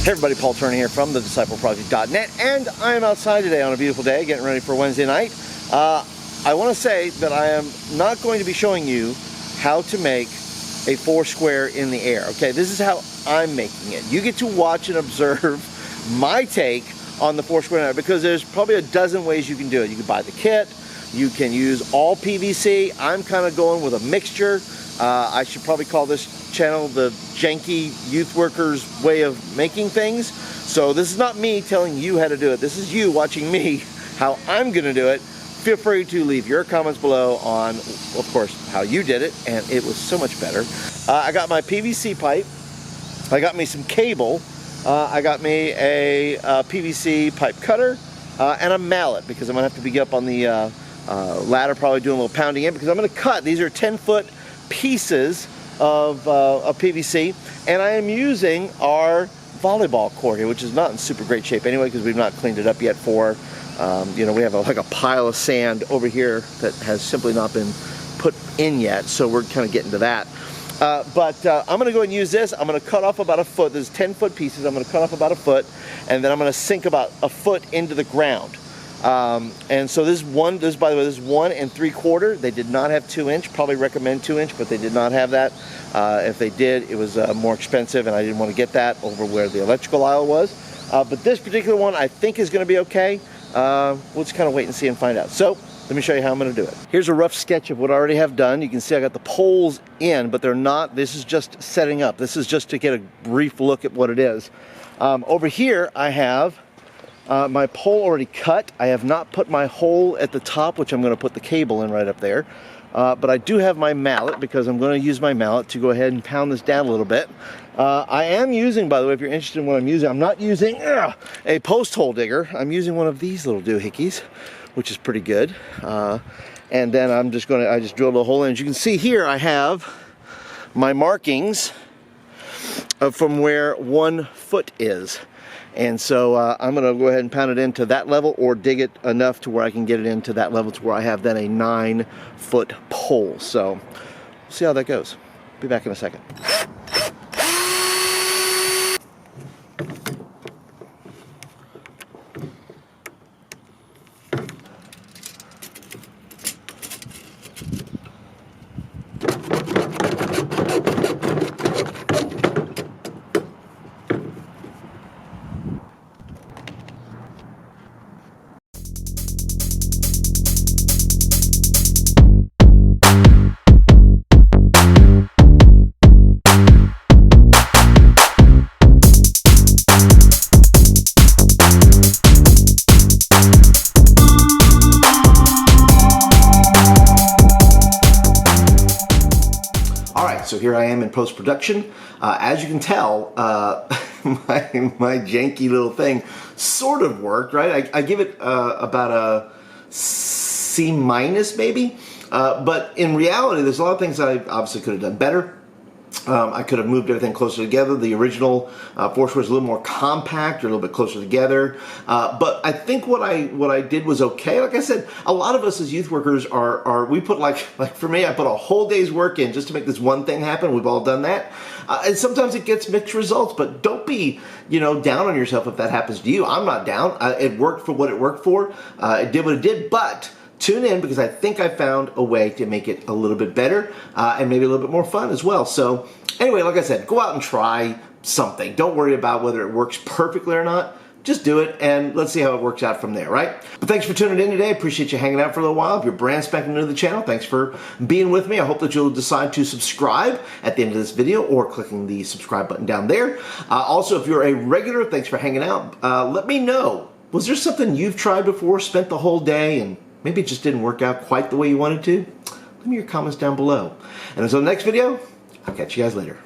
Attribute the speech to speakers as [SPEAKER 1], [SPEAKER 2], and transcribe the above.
[SPEAKER 1] Hey everybody, Paul Turner here from thediscipleproject.net, and I am outside today on a beautiful day getting ready for Wednesday night. I want to say that I am not going to be showing you how to make a four-square in the air. Okay, this is how I'm making it. You get to watch and observe my take on the four-square in the air, because there's probably a dozen ways you can do it. You can buy the kit, you can use all PVC. I'm kind of going with a mixture. I should probably call this channel the Janky Youth Workers way of making things. So this is not me telling you how to do it. This is you watching me, how I'm gonna do it. Feel free to leave your comments below on, of course, how you did it, and it was so much better. I got my PVC pipe, I got me some cable, I got me a PVC pipe cutter, and a mallet, because I'm gonna have to be up on the ladder, probably doing a little pounding in, because I'm gonna cut. These are 10-foot pieces of PVC, and I am using our volleyball court here, which is not in super great shape anyway, because we've not cleaned it up yet for, you know, we have like a pile of sand over here that has simply not been put in yet, so we're kind of getting to that. But I'm gonna go and use this. I'm gonna cut off about a foot. There's 10-foot pieces. I'm gonna cut off about a foot, and then I'm gonna sink about a foot into the ground. And so this by the way, this is 1 3/4. They did not have 2-inch. Probably recommend 2-inch, but they did not have that. If they did, it was more expensive, and I didn't want to get that over where the electrical aisle was. But this particular one I think is going to be okay. We'll just kind of wait and see and find out. So let me show you how I'm going to do it. Here's a rough sketch of what I already have done. You can see I got the poles in, but they're not. This is just setting up. This is just to get a brief look at what it is. Over here I have my pole already cut. I have not put my hole at the top, which I'm going to put the cable in right up there. But I do have my mallet, because I'm going to use my mallet to go ahead and pound this down a little bit. I am using, by the way, if you're interested in what I'm using, I'm not using a post hole digger. I'm using one of these little doohickeys, which is pretty good. And then I just drilled a hole in. As you can see here, I have my markings from where 1 foot is. And so I'm going to go ahead and pound it into that level, or dig it enough to where I can get it into that level to where I have then a 9-foot pole. So we'll see how that goes. Be back in a second. So here I am in post-production. As you can tell, my janky little thing sort of worked, right? I give it about a C- maybe. But in reality, there's a lot of things that I obviously could have done better. I could have moved everything closer together. The original four-square was a little more compact, or a little bit closer together. But I think what I did was okay. Like I said, a lot of us as youth workers we put like for me, I put a whole day's work in just to make this one thing happen. We've all done that. And sometimes it gets mixed results, but don't be, down on yourself if that happens to you. I'm not down. It worked for what it worked for. It did what it did, but tune in, because I think I found a way to make it a little bit better and maybe a little bit more fun as well. So anyway, like I said, go out and try something. Don't worry about whether it works perfectly or not. Just do it, and let's see how it works out from there, right? But thanks for tuning in today. Appreciate you hanging out for a little while. If you're brand spanking new to the channel, thanks for being with me. I hope that you'll decide to subscribe at the end of this video, or clicking the subscribe button down there. Also, if you're a regular, thanks for hanging out. Let me know, was there something you've tried before, spent the whole day, and maybe it just didn't work out quite the way you wanted to? Leave me your comments down below. And until the next video, I'll catch you guys later.